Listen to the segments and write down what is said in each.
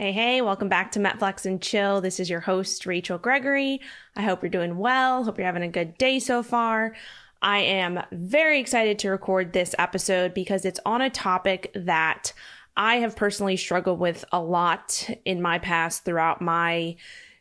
Hey, welcome back to MetFlex and Chill. This is your host, Rachel Gregory. I hope you're doing well. Hope you're having a good day so far. I am very excited to record this episode because it's on a topic that I have personally struggled with a lot in my past throughout my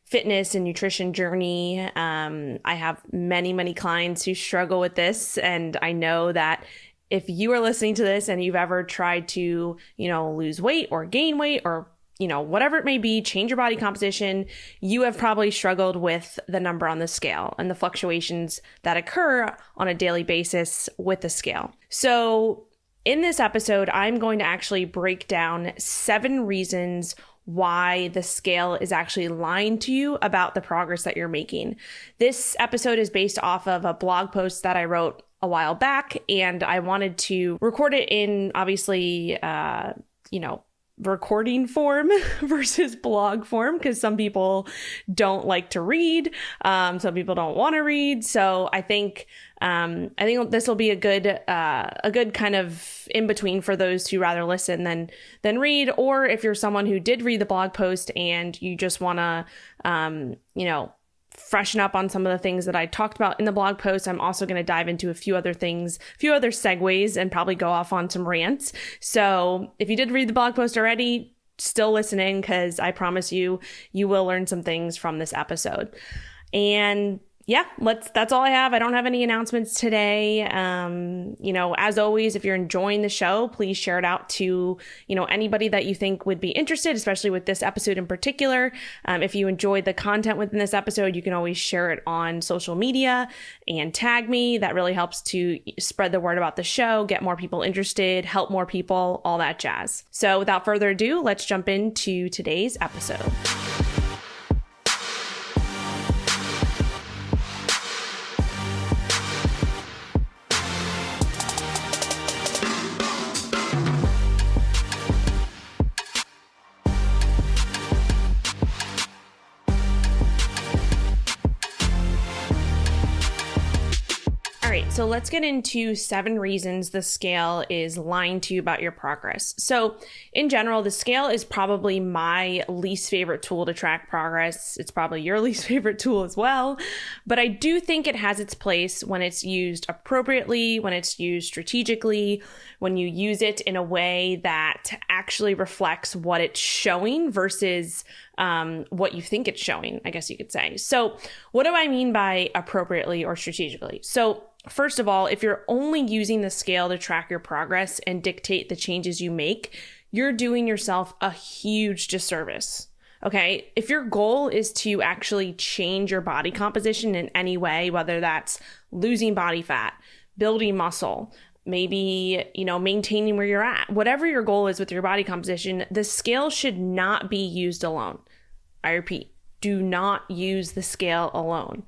fitness and nutrition journey. I have many clients who struggle with this, and I know that if you are listening to this and you've ever tried to, lose weight or gain weight or whatever it may be, change your body composition, you have probably struggled with the number on the scale and the fluctuations that occur on a daily basis with the scale. So in this episode, I'm going to actually break down 7 reasons why the scale is actually lying to you about the progress that you're making. This episode is based off of a blog post that I wrote a while back, and I wanted to record it in obviously, recording form versus blog form, because some people don't like to read. Some people don't want to read. So I think this will be a good kind of in between for those who rather listen than read. Or if you're someone who did read the blog post and you just want to, freshen up on some of the things that I talked about in the blog post, I'm also going to dive into a few other segues, and probably go off on some rants. So if you did read the blog post already, still listening, because I promise you will learn some things from this episode. And yeah, that's all I have. I don't have any announcements today. As always, if you're enjoying the show, please share it out to, anybody that you think would be interested, especially with this episode in particular. If you enjoyed the content within this episode, you can always share it on social media and tag me. That really helps to spread the word about the show, get more people interested, help more people, all that jazz. So without further ado, let's jump into today's episode. So let's get into 7 reasons the scale is lying to you about your progress. So in general, the scale is probably my least favorite tool to track progress. It's probably your least favorite tool as well. But I do think it has its place when it's used appropriately, when it's used strategically, when you use it in a way that actually reflects what it's showing versus what you think it's showing, I guess you could say. So what do I mean by appropriately or strategically? So first of all, if you're only using the scale to track your progress and dictate the changes you make, you're doing yourself a huge disservice. Okay, if your goal is to actually change your body composition in any way, whether that's losing body fat, building muscle, maybe, maintaining where you're at, whatever your goal is with your body composition, the scale should not be used alone. I repeat, do not use the scale alone.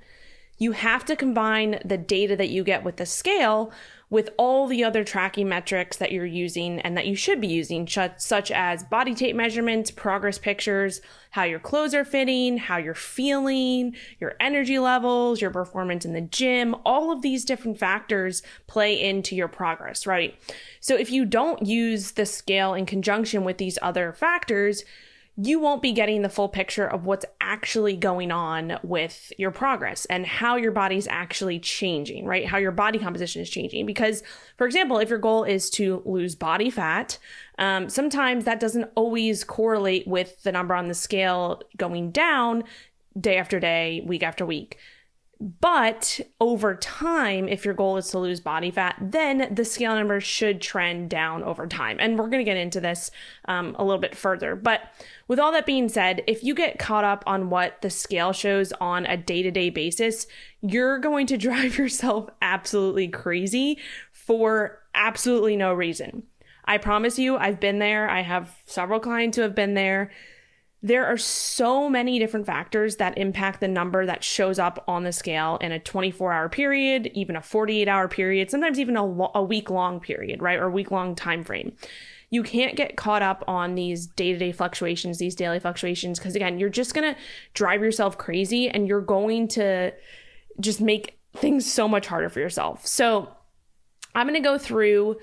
You have to combine the data that you get with the scale with all the other tracking metrics that you're using and that you should be using, such as body tape measurements, progress pictures, how your clothes are fitting, how you're feeling, your energy levels, your performance in the gym. All of these different factors play into your progress, right? So if you don't use the scale in conjunction with these other factors, you won't be getting the full picture of what's actually going on with your progress and how your body's actually changing, right? How your body composition is changing. Because, for example, if your goal is to lose body fat, sometimes that doesn't always correlate with the number on the scale going down day after day, week after week. But over time, if your goal is to lose body fat, then the scale number should trend down over time. And we're going to get into this a little bit further. But with all that being said, if you get caught up on what the scale shows on a day-to-day basis, you're going to drive yourself absolutely crazy for absolutely no reason. I promise you, I've been there. I have several clients who have been there. There are so many different factors that impact the number that shows up on the scale in a 24-hour period, even a 48-hour period, sometimes even a week-long period, right? Or week-long time frame. You can't get caught up on these day-to-day fluctuations, these daily fluctuations, because again, you're just going to drive yourself crazy and you're going to just make things so much harder for yourself. So I'm going to go through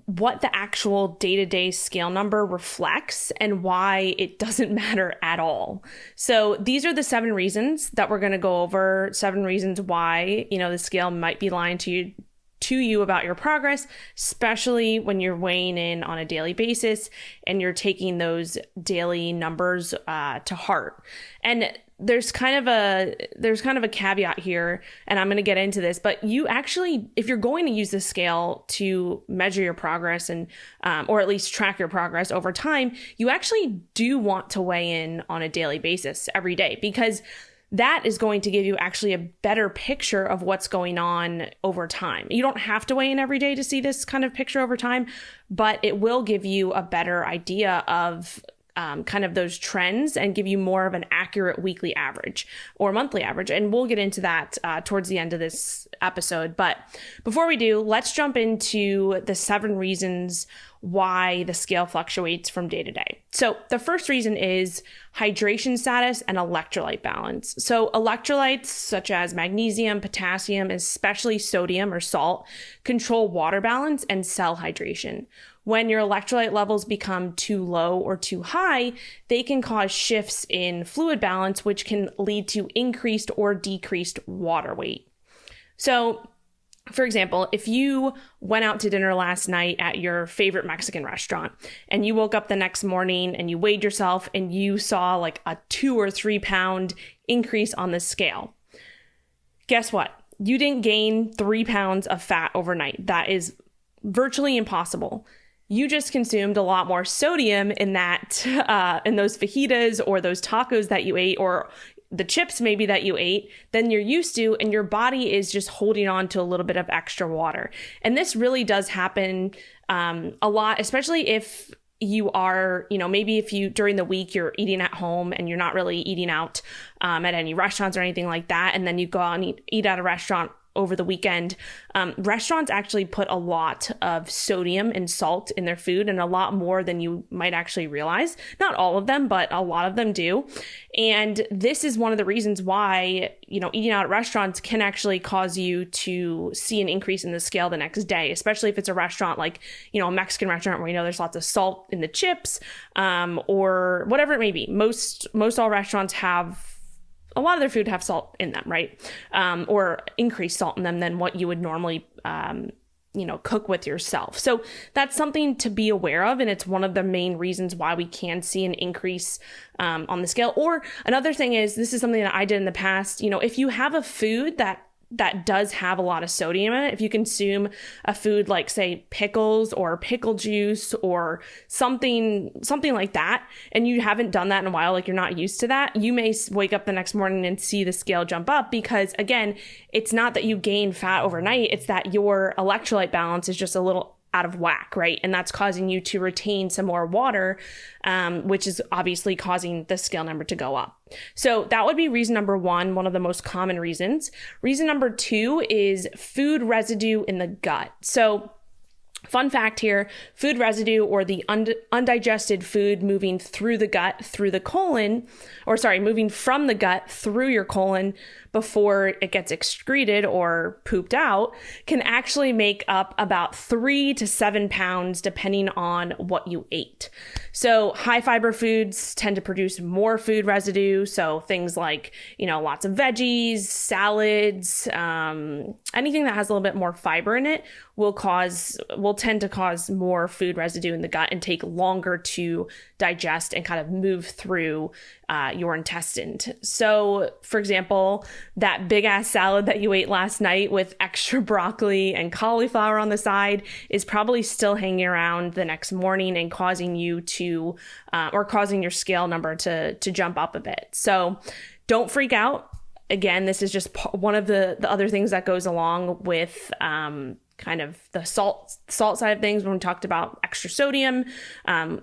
what the actual day-to-day scale number reflects and why it doesn't matter at all. So these are the 7 reasons that we're going to go over, 7 reasons why, the scale might be lying to you about your progress, especially when you're weighing in on a daily basis and you're taking those daily numbers to heart. And there's kind of a caveat here, and I'm going to get into this, but you actually, if you're going to use the scale to measure your progress and or at least track your progress over time, you actually do want to weigh in on a daily basis every day, because that is going to give you actually a better picture of what's going on over time. You don't have to weigh in every day to see this kind of picture over time, but it will give you a better idea of kind of those trends and give you more of an accurate weekly average or monthly average. And we'll get into that towards the end of this episode. But before we do, let's jump into the 7 reasons why the scale fluctuates from day to day. So the first reason is hydration status and electrolyte balance. So electrolytes such as magnesium, potassium, and especially sodium or salt control water balance and cell hydration. When your electrolyte levels become too low or too high, they can cause shifts in fluid balance, which can lead to increased or decreased water weight. So, for example, if you went out to dinner last night at your favorite Mexican restaurant and you woke up the next morning and you weighed yourself and you saw like a 2 or 3 pound increase on the scale, guess what? You didn't gain 3 pounds of fat overnight. That is virtually impossible. You just consumed a lot more sodium in that, in those fajitas or those tacos that you ate, or the chips maybe that you ate, than you're used to, and your body is just holding on to a little bit of extra water. And this really does happen a lot, especially if you are, maybe if you during the week you're eating at home and you're not really eating out at any restaurants or anything like that, and then you go out and eat at a restaurant over the weekend. Restaurants actually put a lot of sodium and salt in their food, and a lot more than you might actually realize. Not all of them, but a lot of them do. And this is one of the reasons why, eating out at restaurants can actually cause you to see an increase in the scale the next day, especially if it's a restaurant like, a Mexican restaurant where there's lots of salt in the chips, or whatever it may be. Most all restaurants have a lot of their food have salt in them, right? Or increased salt in them than what you would normally, cook with yourself. So that's something to be aware of. And it's one of the main reasons why we can see an increase on the scale. Or another thing is, this is something that I did in the past, if you have a food that does have a lot of sodium in it, if you consume a food like, say, pickles or pickle juice or something like that, and you haven't done that in a while, like you're not used to that, you may wake up the next morning and see the scale jump up, because again, it's not that you gain fat overnight, it's that your electrolyte balance is just a little out of whack, right? And that's causing you to retain some more water, which is obviously causing the scale number to go up. So that would be reason number 1, one of the most common reasons. Reason number 2 is food residue in the gut. So fun fact here, food residue, or the undigested food moving through the gut, through the colon, moving from the gut through your colon before it gets excreted or pooped out, can actually make up about 3 to 7 pounds depending on what you ate. So high fiber foods tend to produce more food residue. So things like, lots of veggies, salads, anything that has a little bit more fiber in it will tend to cause more food residue in the gut and take longer to digest and kind of move through your intestine. So, for example, that big ass salad that you ate last night with extra broccoli and cauliflower on the side is probably still hanging around the next morning and causing you to, or causing your scale number to jump up a bit. So don't freak out. Again, this is just one of the other things that goes along with kind of the salt side of things. When we talked about extra sodium,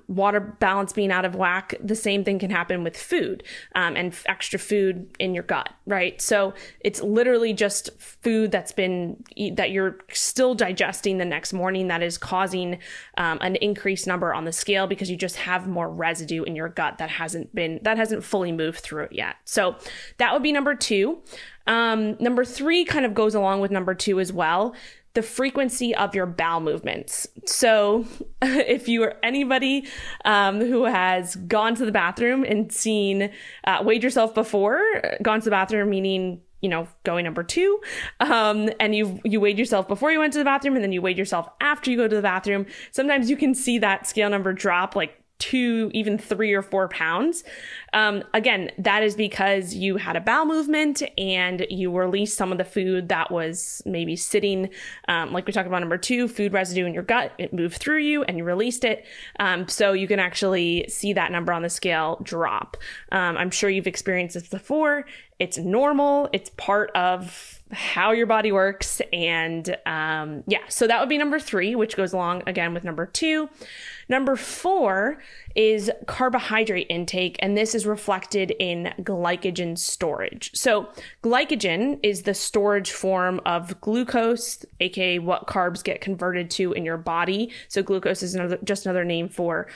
water balance being out of whack, the same thing can happen with food and extra food in your gut, right? So it's literally just food that you're still digesting the next morning that is causing an increased number on the scale, because you just have more residue in your gut that hasn't fully moved through it yet. So that would be number 2. Number 3 kind of goes along with number 2 as well. the frequency of your bowel movements. So if you are anybody who has gone to the bathroom and weighed yourself before, gone to the bathroom, meaning, going number 2, and you weighed yourself before you went to the bathroom, and then you weighed yourself after you go to the bathroom, sometimes you can see that scale number drop like 2, even 3 or 4 pounds. Again, that is because you had a bowel movement and you released some of the food that was maybe sitting, like we talked about number 2, food residue in your gut. It moved through you and you released it. So you can actually see that number on the scale drop. I'm sure you've experienced this before. It's normal. It's part of how your body works. And so that would be number 3, which goes along again with number 2. Number 4 is carbohydrate intake, and this is reflected in glycogen storage. So glycogen is the storage form of glucose, aka what carbs get converted to in your body. So glucose is just another name for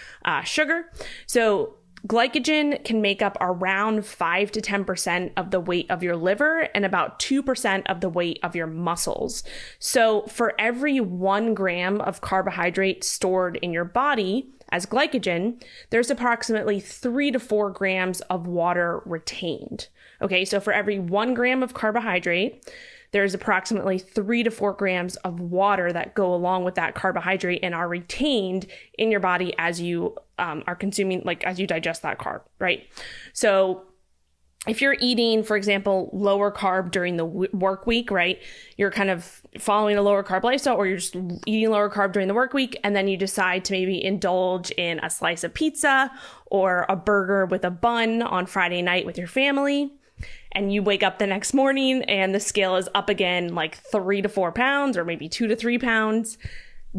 sugar. So glycogen can make up around 5 to 10% of the weight of your liver and about 2% of the weight of your muscles. So for every 1 gram of carbohydrate stored in your body as glycogen, there's approximately 3 to 4 grams of water retained. Okay, so for every 1 gram of carbohydrate, there's approximately 3 to 4 grams of water that go along with that carbohydrate and are retained in your body as you are consuming, like as you digest that carb, right? So if you're eating, for example, lower carb during the work week, right? You're kind of following a lower carb lifestyle, or you're just eating lower carb during the work week, and then you decide to maybe indulge in a slice of pizza or a burger with a bun on Friday night with your family. And you wake up the next morning and the scale is up again like 3 to 4 pounds or maybe 2 to 3 pounds.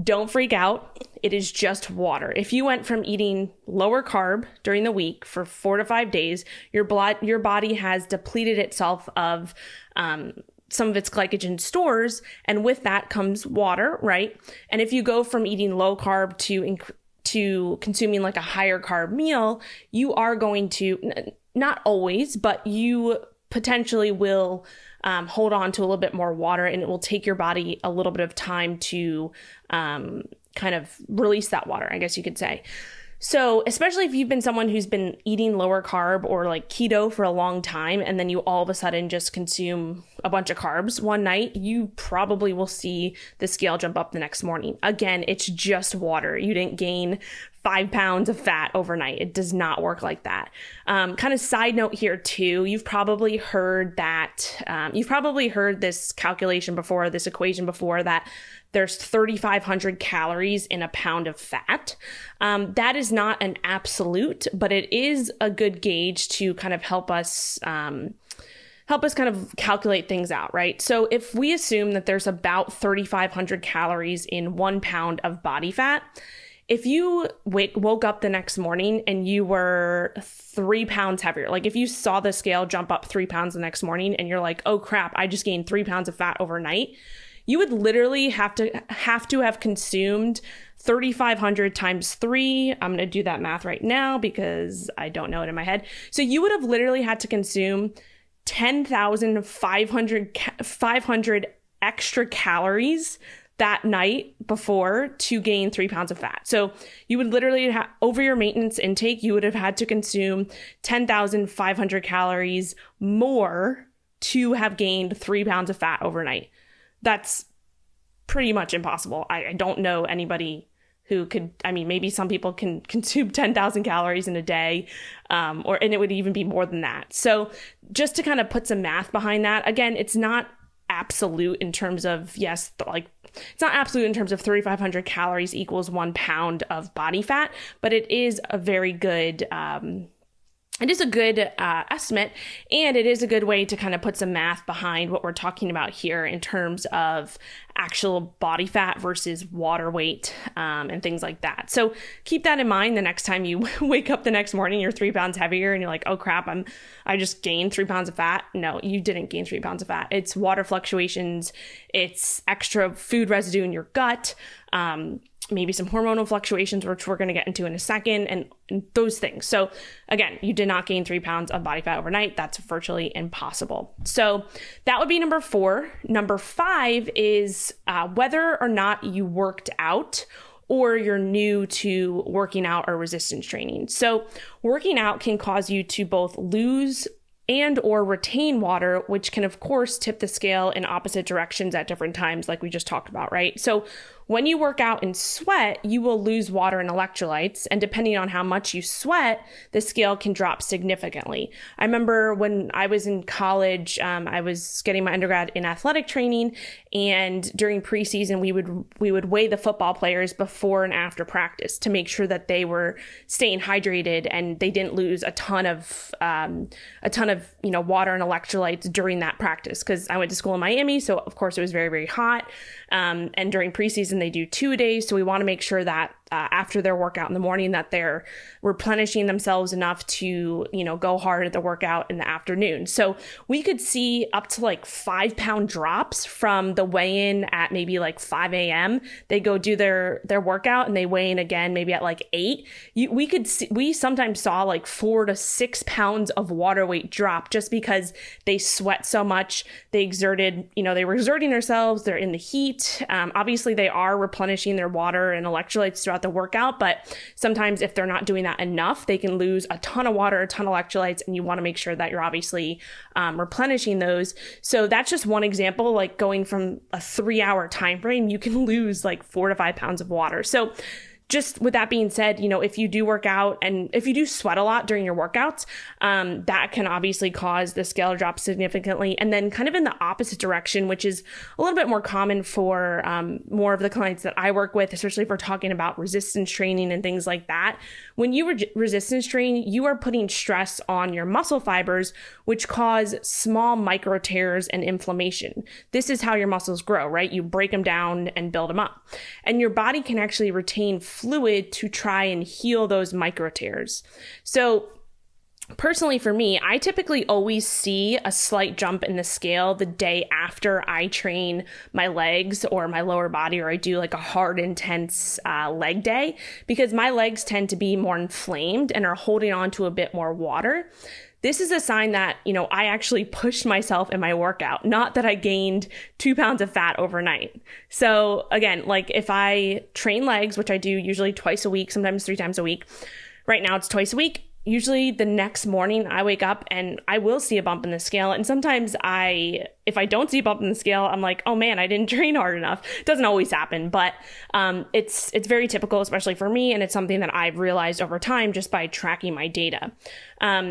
Don't freak out. It is just water. If you went from eating lower carb during the week for 4 to 5 days, your body has depleted itself of some of its glycogen stores. And with that comes water, right? And if you go from eating low carb to consuming like a higher carb meal, you are going to, not always, but you potentially will hold on to a little bit more water, and it will take your body a little bit of time to kind of release that water, I guess you could say. So especially if you've been someone who's been eating lower carb or like keto for a long time, and then you all of a sudden just consume a bunch of carbs one night, you probably will see the scale jump up the next morning. Again, it's just water. You didn't gain 5 pounds of fat overnight. It does not work like that. Kind of side note here too, you've probably heard this calculation before, this equation before, that there's 3,500 calories in a pound of fat. That is not an absolute, but it is a good gauge to kind of help us kind of calculate things out, right? So if we assume that there's about 3,500 calories in 1 pound of body fat, if you woke up the next morning and you were 3 pounds heavier, like if you saw the scale jump up 3 pounds the next morning and you're like, oh crap, I just gained 3 pounds of fat overnight, you would literally have to have consumed 3,500 times 3. I'm going to do that math right now because I don't know it in my head. So you would have literally had to consume 10,500 extra calories that night before to gain 3 pounds of fat. So you would literally over your maintenance intake, you would have had to consume 10,500 calories more to have gained 3 pounds of fat overnight. That's pretty much impossible. I don't know anybody who could. I mean, maybe some people can consume 10,000 calories in a day, and it would even be more than that. So just to kind of put some math behind that, again, it's not absolute in terms of, it's not absolute in terms of 3,500 calories equals 1 pound of body fat, but it is a very good, estimate, and it is a good way to kind of put some math behind what we're talking about here in terms of actual body fat versus water weight, and things like that. So keep that in mind the next time you wake up the next morning, you're 3 pounds heavier and you're like, oh crap, I just gained 3 pounds of fat. No, you didn't gain 3 pounds of fat. It's water fluctuations. It's extra food residue in your gut. maybe some hormonal fluctuations, which we're going to get into in a second, and those things. So again, you did not gain 3 pounds of body fat overnight. That's virtually impossible. So that would be number 4. Number 5 is whether or not you worked out or you're new to working out or resistance training. So working out can cause you to both lose and or retain water, which can of course tip the scale in opposite directions at different times, like we just talked about, right? So when you work out and sweat, you will lose water and electrolytes. And depending on how much you sweat, the scale can drop significantly. I remember when I was in college, I was getting my undergrad in athletic training. And during preseason, we would weigh the football players before and after practice to make sure that they were staying hydrated and they didn't lose a ton of water and electrolytes during that practice. Because I went to school in Miami, so of course it was very, very hot. And during preseason, they do 2 days. So we want to make sure that after their workout in the morning that they're replenishing themselves enough to, go hard at the workout in the afternoon. So we could see up to like 5-pound drops from the weigh-in at maybe like 5 a.m. They go do their workout and they weigh in again, maybe at like 8. We sometimes saw like 4 to 6 pounds of water weight drop just because they sweat so much. They were exerting themselves. They're in the heat. Obviously they are replenishing their water and electrolytes throughout the workout, but sometimes if they're not doing that enough, they can lose a ton of water, a ton of electrolytes, and you want to make sure that you're obviously replenishing those. So that's just one example, like going from a 3-hour time frame, you can lose like 4 to 5 pounds of water. So just with that being said, if you do work out and if you do sweat a lot during your workouts, that can obviously cause the scale to drop significantly. And then kind of in the opposite direction, which is a little bit more common for more of the clients that I work with, especially if we're talking about resistance training and things like that. When you resistance train, you are putting stress on your muscle fibers, which cause small micro tears and inflammation. This is how your muscles grow, right? You break them down and build them up. And your body can actually retain fluid to try and heal those micro tears. So personally for me, I typically always see a slight jump in the scale the day after I train my legs or my lower body, or I do like a hard, intense leg day, because my legs tend to be more inflamed and are holding on to a bit more water. This is a sign that, I actually pushed myself in my workout, not that I gained 2 pounds of fat overnight. So again, like if I train legs, which I do usually twice a week, sometimes 3 times a week. Right now it's twice a week. Usually the next morning I wake up and I will see a bump in the scale. And sometimes if I don't see a bump in the scale, I'm like, oh man, I didn't train hard enough. It doesn't always happen, but it's very typical, especially for me. And it's something that I've realized over time just by tracking my data.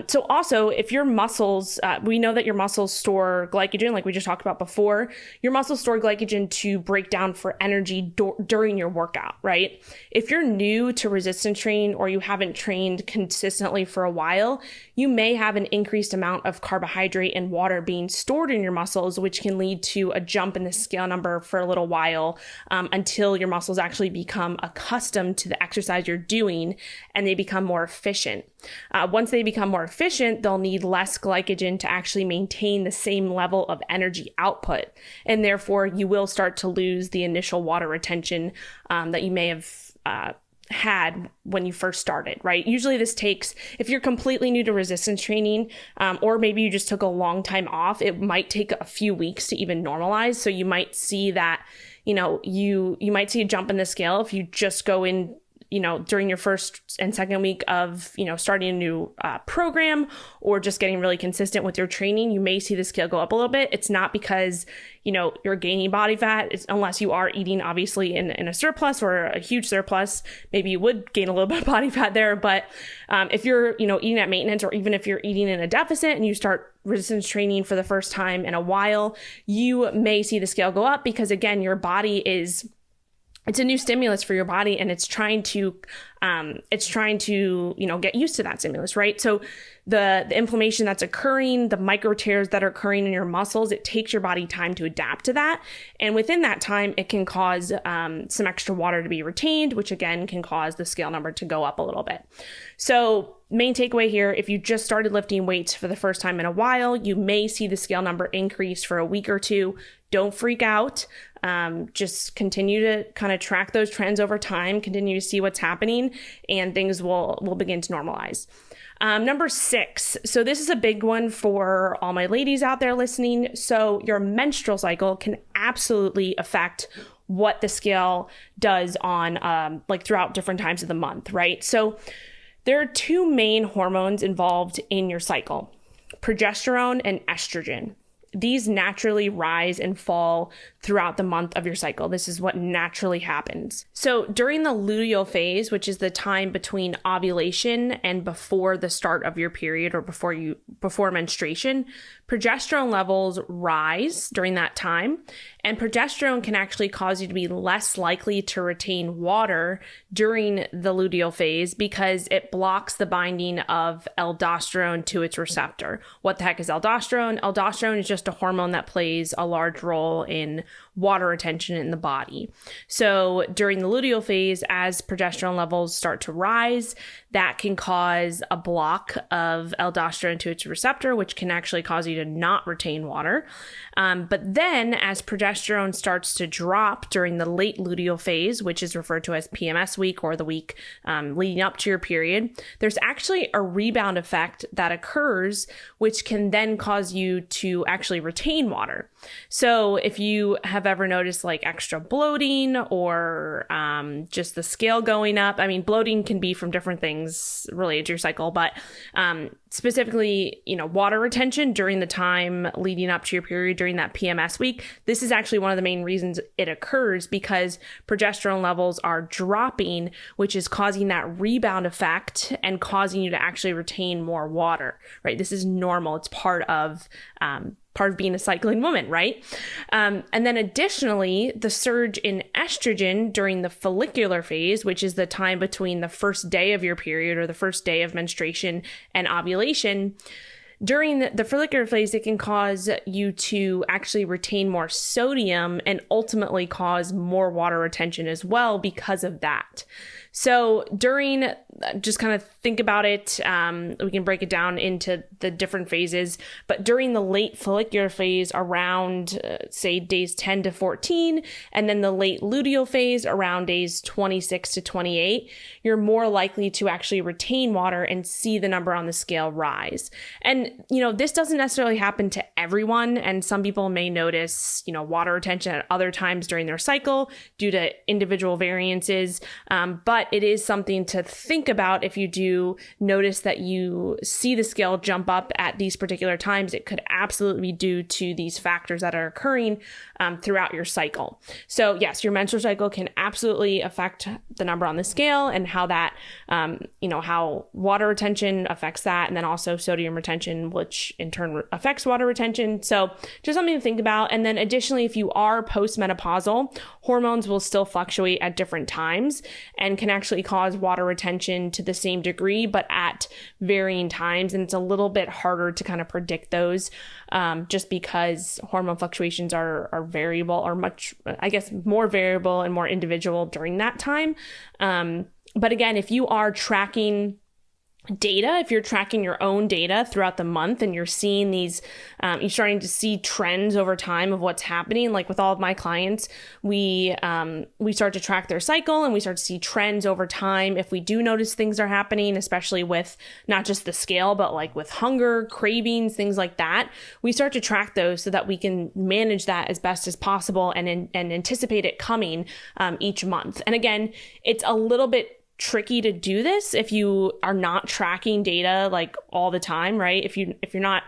So also, if your muscles, we know that your muscles store glycogen, like we just talked about before. Your muscles store glycogen to break down for energy during your workout, right? If you're new to resistance training or you haven't trained consistently for a while, you may have an increased amount of carbohydrate and water being stored in your muscles, which can lead to a jump in the scale number for a little while until your muscles actually become accustomed to the exercise you're doing and they become more efficient. Once they become more efficient, they'll need less glycogen to actually maintain the same level of energy output. And therefore, you will start to lose the initial water retention that you may have had when you first started, right? Usually this takes, if you're completely new to resistance training, or maybe you just took a long time off, it might take a few weeks to even normalize. So you might see that, you might see a jump in the scale if you just go in, during your first and second week of, starting a new program or just getting really consistent with your training. You may see the scale go up a little bit. It's not because, you're gaining body fat, unless you are eating obviously in a surplus or a huge surplus. Maybe you would gain a little bit of body fat there. But if you're, eating at maintenance, or even if you're eating in a deficit and you start resistance training for the first time in a while, you may see the scale go up because, again, your body it's a new stimulus for your body, and it's trying to get used to that stimulus, right? So the inflammation that's occurring, the micro tears that are occurring in your muscles, it takes your body time to adapt to that. And within that time, it can cause some extra water to be retained, which again can cause the scale number to go up a little bit. So main takeaway here, if you just started lifting weights for the first time in a while, you may see the scale number increase for a week or two. don't freak out. Just continue to kind of track those trends over time, continue to see what's happening, and things will begin to normalize. Number 6. So this is a big one for all my ladies out there listening. So your menstrual cycle can absolutely affect what the scale does on like throughout different times of the month, right? So there are 2 main hormones involved in your cycle, progesterone and estrogen. These naturally rise and fall throughout the month of your cycle. This is what naturally happens. So during the luteal phase, which is the time between ovulation and before the start of your period or before menstruation, progesterone levels rise during that time. And progesterone can actually cause you to be less likely to retain water during the luteal phase because it blocks the binding of aldosterone to its receptor. What the heck is aldosterone? Aldosterone is just a hormone that plays a large role in water retention in the body. So during the luteal phase, as progesterone levels start to rise, that can cause a block of aldosterone to its receptor, which can actually cause you to not retain water. But then as progesterone starts to drop during the late luteal phase, which is referred to as PMS week or the week leading up to your period, there's actually a rebound effect that occurs, which can then cause you to actually retain water. So if you have ever noticed like extra bloating or just the scale going up, I mean, bloating can be from different things related to your cycle, but specifically, water retention during the time leading up to your period during that PMS week, this is actually one of the main reasons it occurs because progesterone levels are dropping, which is causing that rebound effect and causing you to actually retain more water, right? This is normal. It's part of being a cycling woman, right? And then additionally, the surge in estrogen during the follicular phase, which is the time between the first day of your period or the first day of menstruation and ovulation, during the follicular phase, it can cause you to actually retain more sodium and ultimately cause more water retention as well because of that. So just kind of think about it. We can break it down into the different phases, but during the late follicular phase around, say, days 10 to 14, and then the late luteal phase around days 26 to 28, you're more likely to actually retain water and see the number on the scale rise. And, this doesn't necessarily happen to everyone. And some people may notice, water retention at other times during their cycle due to individual variances. But it is something to think about if you do notice that you see the scale jump up at these particular times. It could absolutely be due to these factors that are occurring throughout your cycle. So yes, your menstrual cycle can absolutely affect the number on the scale and how that, how water retention affects that. And then also sodium retention, which in turn affects water retention. So just something to think about. And then additionally, if you are postmenopausal, hormones will still fluctuate at different times and can actually cause water retention to the same degree, but at varying times. And it's a little bit harder to kind of predict those just because hormone fluctuations are variable or much, I guess, more variable and more individual during that time. But again, if you are tracking data, if you're tracking your own data throughout the month and you're seeing these, you're starting to see trends over time of what's happening. Like with all of my clients, we start to track their cycle and we start to see trends over time. If we do notice things are happening, especially with not just the scale, but like with hunger, cravings, things like that, we start to track those so that we can manage that as best as possible and anticipate it coming each month. And again, it's a little bit tricky to do this if you are not tracking data like all the time, right? If you're not,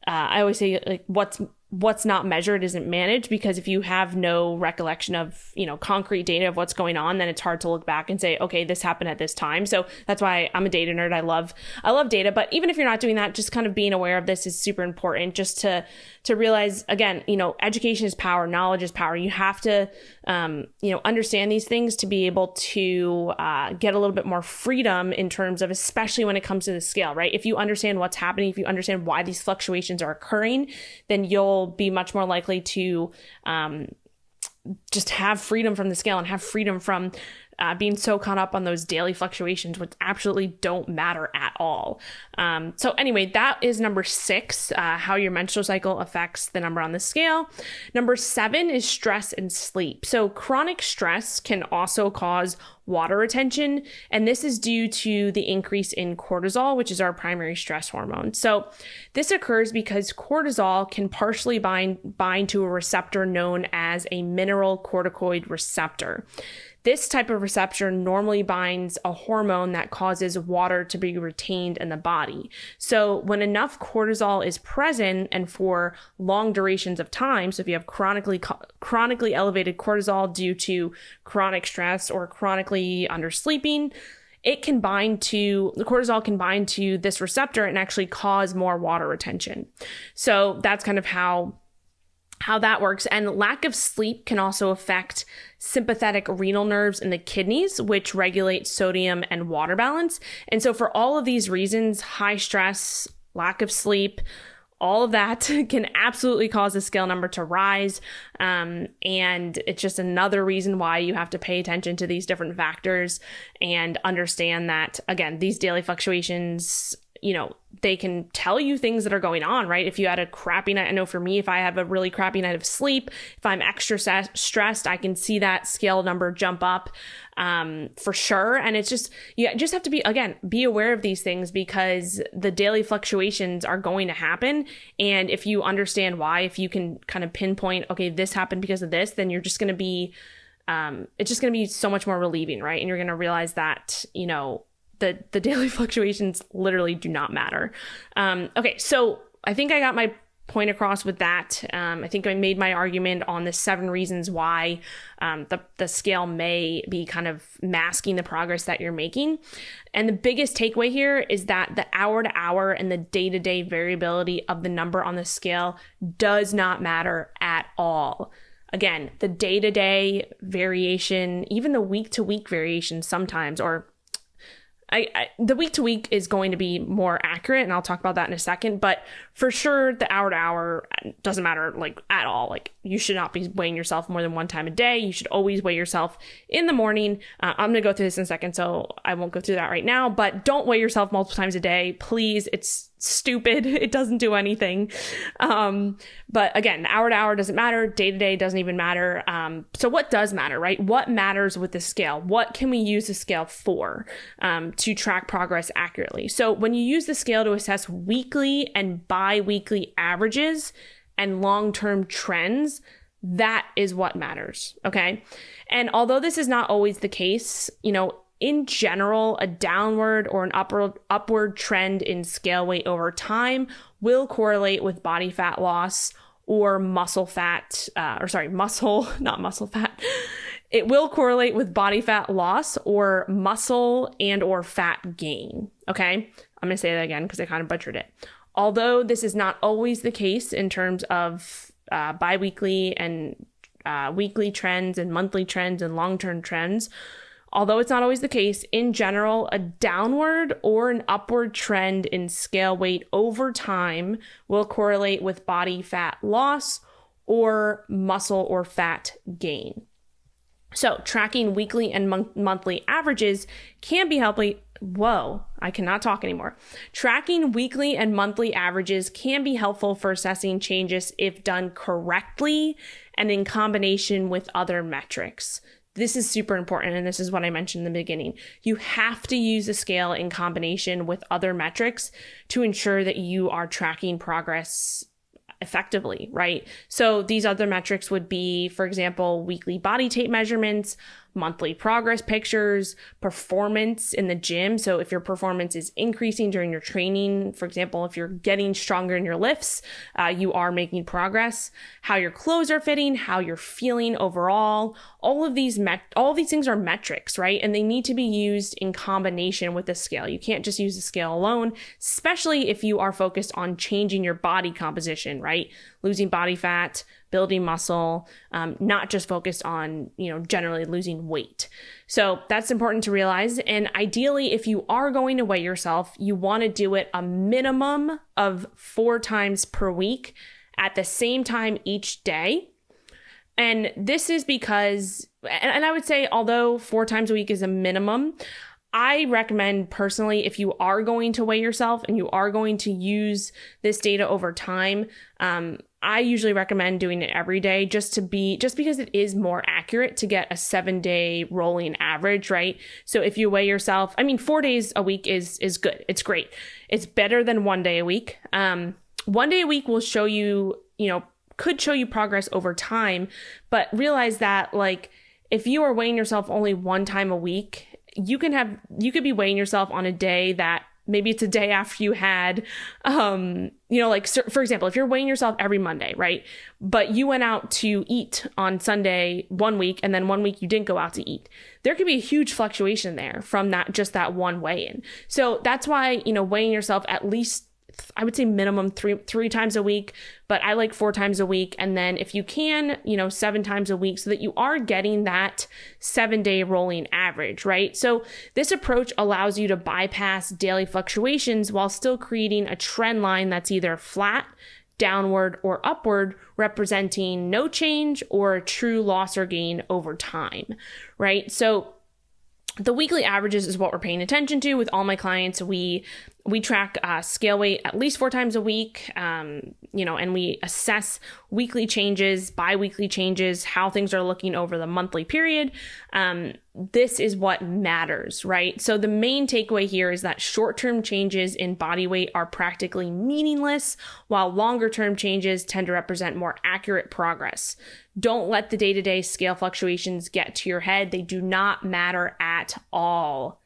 I always say like what's not measured isn't managed, because if you have no recollection of, concrete data of what's going on, then it's hard to look back and say, okay, this happened at this time. So that's why I'm a data nerd. I love data, but even if you're not doing that, just kind of being aware of this is super important, just to realize, again, education is power, knowledge is power. You have to, understand these things to be able to get a little bit more freedom in terms of, especially when it comes to the scale, right? If you understand what's happening, if you understand why these fluctuations are occurring, then you'll be much more likely to just have freedom from the scale and have freedom from being so caught up on those daily fluctuations, which absolutely don't matter at all. So anyway, that is number 6, how your menstrual cycle affects the number on the scale. Number 7 is stress and sleep. So chronic stress can also cause water retention, and this is due to the increase in cortisol, which is our primary stress hormone. So this occurs because cortisol can partially bind to a receptor known as a mineralocorticoid receptor. This type of receptor normally binds a hormone that causes water to be retained in the body. So when enough cortisol is present and for long durations of time, so if you have chronically elevated cortisol due to chronic stress or chronically undersleeping, the cortisol can bind to this receptor and actually cause more water retention. So that's kind of how that works. And lack of sleep can also affect sympathetic renal nerves in the kidneys, which regulate sodium and water balance. And so for all of these reasons, high stress, lack of sleep, all of that can absolutely cause the scale number to rise. And it's just another reason why you have to pay attention to these different factors and understand that, again, these daily fluctuations, they can tell you things that are going on, right? If you had a crappy night, I know for me, if I have a really crappy night of sleep, if I'm extra stressed, I can see that scale number jump up for sure. And it's just, you just have to be aware of these things because the daily fluctuations are going to happen. And if you understand why, if you can kind of pinpoint, okay, this happened because of this, then you're just going to be, it's just going to be so much more relieving, right? And you're going to realize that, the daily fluctuations literally do not matter. Okay, so I think I got my point across with that. I think I made my argument on the 7 reasons why the scale may be kind of masking the progress that you're making. And the biggest takeaway here is that the hour to hour and the day-to-day variability of the number on the scale does not matter at all. Again, the day-to-day variation, even the week-to-week variation sometimes, or the week to week is going to be more accurate, and I'll talk about that in a second, but for sure the hour to hour doesn't matter at all. You should not be weighing yourself more than one time a day. You should always weigh yourself in the morning. I'm going to go through this in a second, so I won't go through that right now, but don't weigh yourself multiple times a day, please. It's stupid. It doesn't do anything. But again, hour to hour doesn't matter. Day to day doesn't even matter. So what does matter, right? What matters with the scale? What can we use the scale for to track progress accurately? So when you use the scale to assess weekly and bi-weekly averages and long-term trends, that is what matters. Okay. And although this is not always the case, in general, a downward or an upward trend in scale weight over time will correlate with body fat loss or muscle, not muscle fat. It will correlate with body fat loss or muscle and or fat gain. Okay. I'm going to say that again because I kind of butchered it. Although this is not always the case in terms of biweekly and weekly trends and monthly trends and long-term trends, although it's not always the case, in general, a downward or an upward trend in scale weight over time will correlate with body fat loss or muscle or fat gain. So tracking weekly and monthly averages can be helpful. Whoa, I cannot talk anymore. Tracking weekly and monthly averages can be helpful for assessing changes if done correctly and in combination with other metrics. This is super important, and this is what I mentioned in the beginning. You have to use the scale in combination with other metrics to ensure that you are tracking progress effectively, right? So these other metrics would be, for example, weekly body tape measurements, monthly progress pictures, performance in the gym. So if your performance is increasing during your training, for example, if you're getting stronger in your lifts, you are making progress, how your clothes are fitting, how you're feeling overall, all of these things are metrics, right? And they need to be used in combination with the scale. You can't just use the scale alone, especially if you are focused on changing your body composition, right? Losing body fat, building muscle, not just focused on, generally losing weight. So that's important to realize. And ideally, if you are going to weigh yourself, you want to do it a minimum of 4 times per week at the same time each day. And this is because and I would say, although 4 times a week is a minimum, I recommend personally, if you are going to weigh yourself and you are going to use this data over time, I usually recommend doing it every day just because it is more accurate to get a 7-day rolling average, right? So if you weigh yourself, 4 days a week is good. It's great. It's better than 1 day a week. 1 day a week will show you, could show you progress over time, but realize that like if you are weighing yourself only 1 time a week, you could be weighing yourself on a day that maybe it's a day after you had, for example, if you're weighing yourself every Monday, right? But you went out to eat on Sunday 1 week, and then 1 week you didn't go out to eat. There could be a huge fluctuation there from that one weigh-in. So that's why, weighing yourself at least, I would say minimum three times a week, but I like 4 times a week. And then if you can, 7 times a week so that you are getting that 7-day rolling average, right? So this approach allows you to bypass daily fluctuations while still creating a trend line that's either flat, downward, or upward, representing no change or a true loss or gain over time, right? So the weekly averages is what we're paying attention to with all my clients. We track scale weight at least 4 times a week, and we assess weekly changes, bi-weekly changes, how things are looking over the monthly period. This is what matters, right? So the main takeaway here is that short-term changes in body weight are practically meaningless, while longer-term changes tend to represent more accurate progress. Don't let the day-to-day scale fluctuations get to your head. They do not matter at all.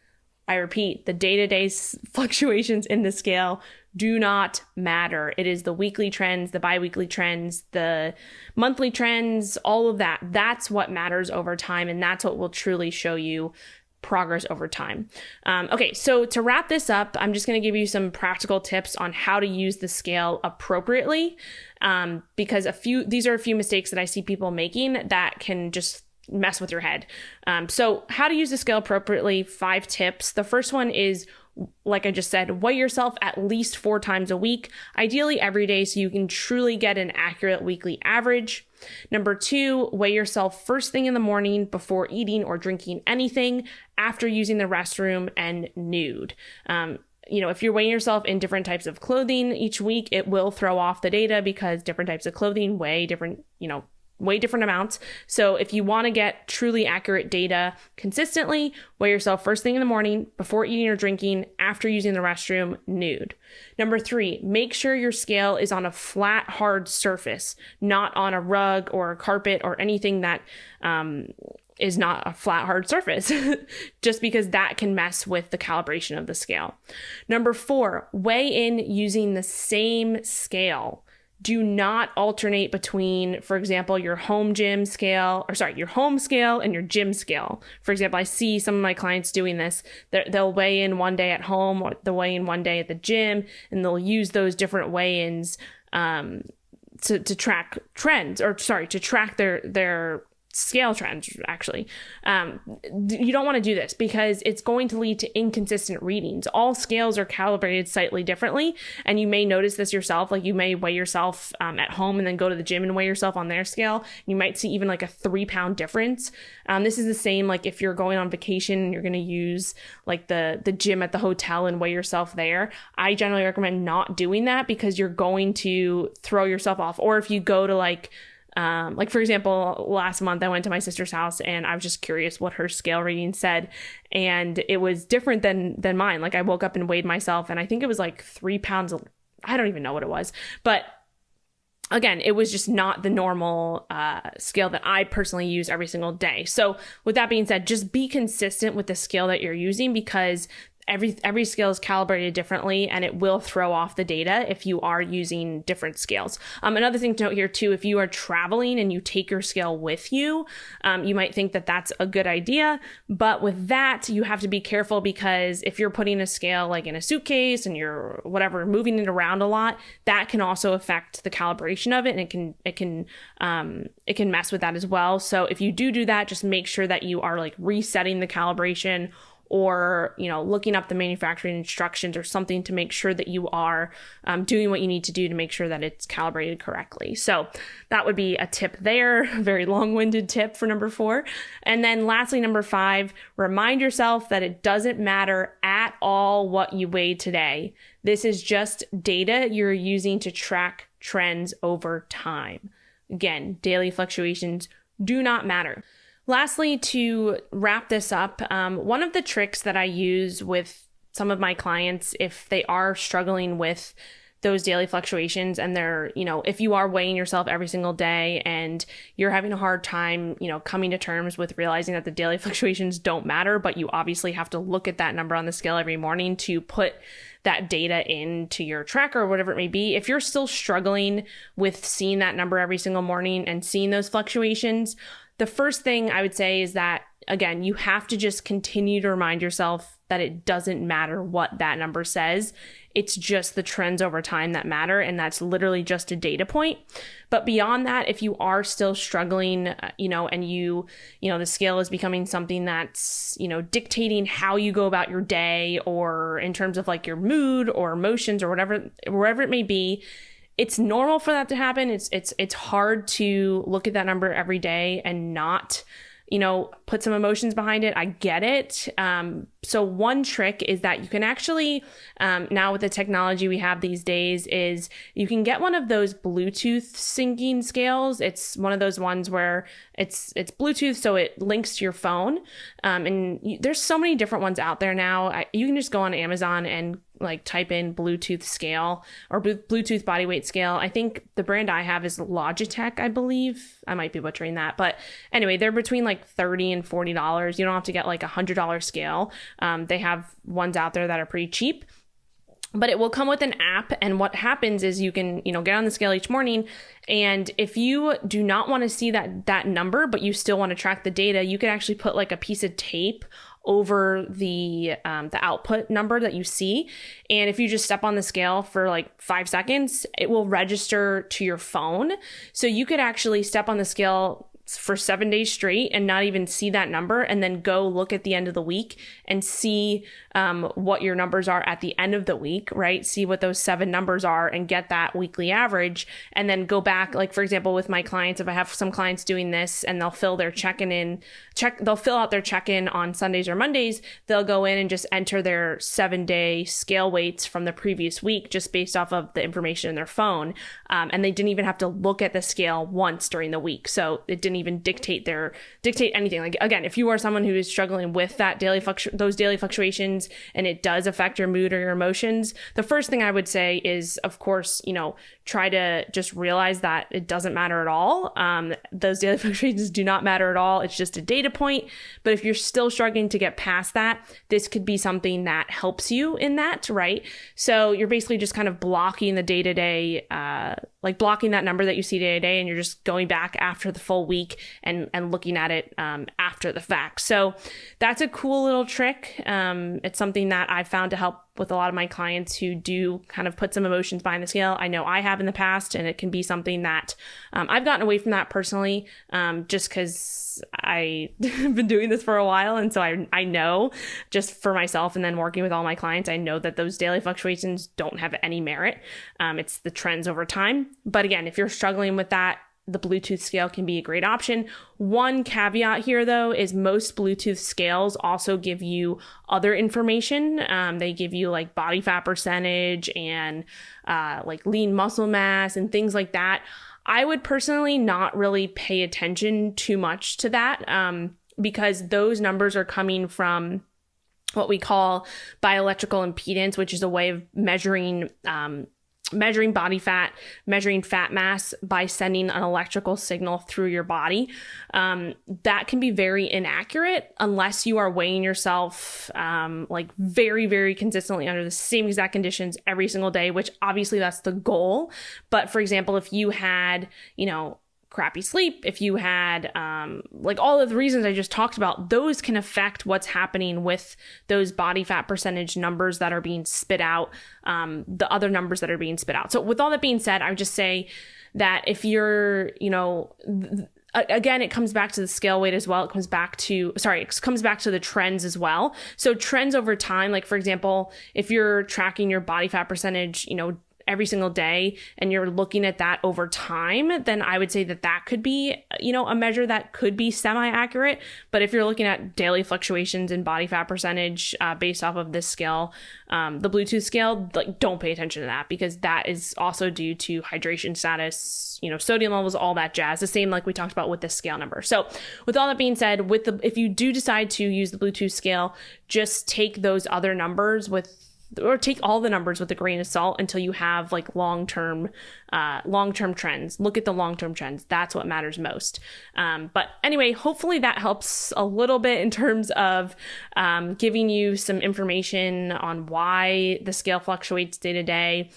I repeat, the day-to-day fluctuations in the scale do not matter. It is the weekly trends, the bi-weekly trends, the monthly trends, all of that. That's what matters over time, and that's what will truly show you progress over time. Okay, so to wrap this up, I'm just going to give you some practical tips on how to use the scale appropriately, because these are a few mistakes that I see people making that can just mess with your head. So how to use the scale appropriately, 5 tips. The first one is, like I just said, weigh yourself at least 4 times a week, ideally every day, so you can truly get an accurate weekly average. Number 2, weigh yourself first thing in the morning before eating or drinking anything, after using the restroom, and nude. If you're weighing yourself in different types of clothing each week, it will throw off the data because different types of clothing weigh different amounts. So if you want to get truly accurate data consistently, weigh yourself first thing in the morning, before eating or drinking, after using the restroom, nude. Number 3, make sure your scale is on a flat, hard surface, not on a rug or a carpet or anything that is not a flat, hard surface, just because that can mess with the calibration of the scale. Number 4, weigh in using the same scale. Do not alternate between, for example, your home scale and your gym scale. For example, I see some of my clients doing this. They'll weigh in one day at home, or they'll weigh in one day at the gym, and they'll use those different weigh-ins to track trends, to track their scale trends, actually. You don't want to do this because it's going to lead to inconsistent readings. All scales are calibrated slightly differently, and you may notice this yourself. Like, you may weigh yourself at home and then go to the gym and weigh yourself on their scale. You might see even like a 3-pound difference. This is the same like if you're going on vacation and you're going to use like the gym at the hotel and weigh yourself there. I generally recommend not doing that because you're going to throw yourself off. Or if you go to for example, last month I went to my sister's house and I was just curious what her scale reading said. And it was different than mine. Like, I woke up and weighed myself and I think it was like 3 pounds. I don't even know what it was. But again, it was just not the normal scale that I personally use every single day. So with that being said, just be consistent with the scale that you're using, because every scale is calibrated differently and it will throw off the data if you are using different scales. Another thing to note here too, if you are traveling and you take your scale with you, you might think that that's a good idea. But with that, you have to be careful, because if you're putting a scale like in a suitcase and you're moving it around a lot, that can also affect the calibration of it, and it can mess with that as well. So if you do that, just make sure that you are like resetting the calibration, or, looking up the manufacturing instructions or something to make sure that you are doing what you need to do to make sure that it's calibrated correctly. So that would be a tip there, very long-winded tip for number 4. And then lastly, number 5, remind yourself that it doesn't matter at all what you weigh today. This is just data you're using to track trends over time. Again, daily fluctuations do not matter. Lastly, to wrap this up, one of the tricks that I use with some of my clients, if they are struggling with those daily fluctuations and they're, if you are weighing yourself every single day and you're having a hard time, coming to terms with realizing that the daily fluctuations don't matter, but you obviously have to look at that number on the scale every morning to put that data into your tracker or whatever it may be. If you're still struggling with seeing that number every single morning and seeing those fluctuations, the first thing I would say is that, again, you have to just continue to remind yourself that it doesn't matter what that number says. It's just the trends over time that matter, and that's literally just a data point. But beyond that, if you are still struggling, and the scale is becoming something that's, dictating how you go about your day, or in terms of like your mood or emotions or wherever it may be, it's normal for that to happen. It's hard to look at that number every day and not, put some emotions behind it. I get it. So one trick is that you can actually, now with the technology we have these days, is you can get one of those Bluetooth syncing scales. It's one of those ones where it's Bluetooth, so it links to your phone. There's so many different ones out there now. You can just go on Amazon and type in Bluetooth scale or Bluetooth body weight scale. I think the brand I have is Logitech, I believe. I might be butchering that. But anyway, they're between $30 and $40. You don't have to get a $100 scale. They have ones out there that are pretty cheap. But it will come with an app, and what happens is you can, get on the scale each morning, and if you do not want to see that number, but you still want to track the data, you can actually put a piece of tape over the output number that you see. And if you just step on the scale for 5 seconds, it will register to your phone. So you could actually step on the scale for 7 days straight and not even see that number, and then go look at the end of the week and see what your numbers are at the end of the week, right? See what those 7 numbers are and get that weekly average, and then go back. For example, with my clients, if I have some clients doing this and they'll fill their they'll fill out their check-in on Sundays or Mondays, they'll go in and just enter their 7-day scale weights from the previous week just based off of the information in their phone. And they didn't even have to look at the scale once during the week. So it didn't even dictate anything. Again, if you are someone who is struggling with that those daily fluctuations and it does affect your mood or your emotions, the first thing I would say is, of course, try to just realize that it doesn't matter at all. Those daily fluctuations do not matter at all. It's just a data point. But if you're still struggling to get past that, this could be something that helps you in that, right? So you're basically just kind of blocking the day-to-day, blocking that number that you see day to day, and you're just going back after the full week and looking at it after the fact. So that's a cool little trick. It's something that I've found to help with a lot of my clients who do kind of put some emotions behind the scale. I know I have in the past, and it can be something that I've gotten away from that personally, just because I've been doing this for a while. And so I know, just for myself and then working with all my clients, I know that those daily fluctuations don't have any merit. It's the trends over time. But again, if you're struggling with that, the Bluetooth scale can be a great option. One caveat here, though, is most Bluetooth scales also give you other information. They give you body fat percentage and lean muscle mass and things like that. I would personally not really pay attention too much to that because those numbers are coming from what we call bioelectrical impedance, which is a way of measuring body fat, measuring fat mass by sending an electrical signal through your body. That can be very inaccurate unless you are weighing yourself very, very consistently under the same exact conditions every single day, which obviously that's the goal. But for example, if you had, crappy sleep, if you had all of the reasons I just talked about, those can affect what's happening with those body fat percentage numbers that are being spit out, the other numbers that are being spit out. So with all that being said, I would just say that if you're, again, it comes back to the scale weight as well. It comes back to the trends as well. So trends over time, like for example, if you're tracking your body fat percentage, every single day and you're looking at that over time, then I would say that could be, a measure that could be semi-accurate. But if you're looking at daily fluctuations in body fat percentage based off of this scale, the Bluetooth scale, like don't pay attention to that, because that is also due to hydration status, sodium levels, all that jazz. The same like we talked about with this scale number. So with all that being said, if you do decide to use the Bluetooth scale, just take those other numbers or take all the numbers with a grain of salt until you have like long-term trends. Look at the long-term trends. That's what matters most. But anyway, hopefully that helps a little bit in terms of giving you some information on why the scale fluctuates day to day.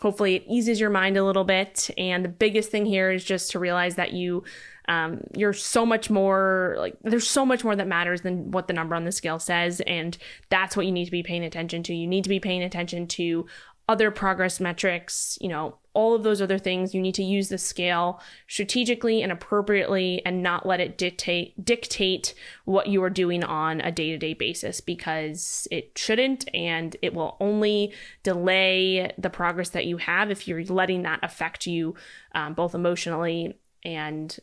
Hopefully it eases your mind a little bit. And the biggest thing here is just to realize that you're so much more, like there's so much more that matters than what the number on the scale says. And that's what you need to be paying attention to. You need to be paying attention to other progress metrics, all of those other things. You need to use the scale strategically and appropriately and not let it dictate what you are doing on a day-to-day basis, because it shouldn't, and it will only delay the progress that you have if you're letting that affect you both emotionally and,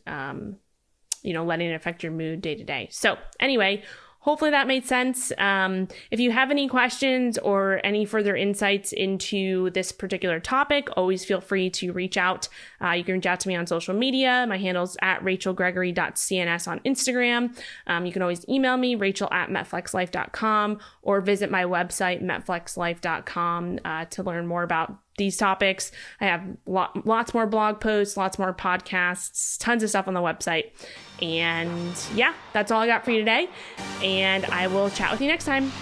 letting it affect your mood day to day. So anyway, hopefully that made sense. If you have any questions or any further insights into this particular topic, always feel free to reach out. You can reach out to me on social media. My handle's at rachelgregory.cns on Instagram. You can always email me, rachel@metflexlife.com, or visit my website, metflexlife.com, to learn more about these topics. I have lots more blog posts, lots more podcasts, tons of stuff on the website. And yeah, that's all I got for you today. And I will chat with you next time.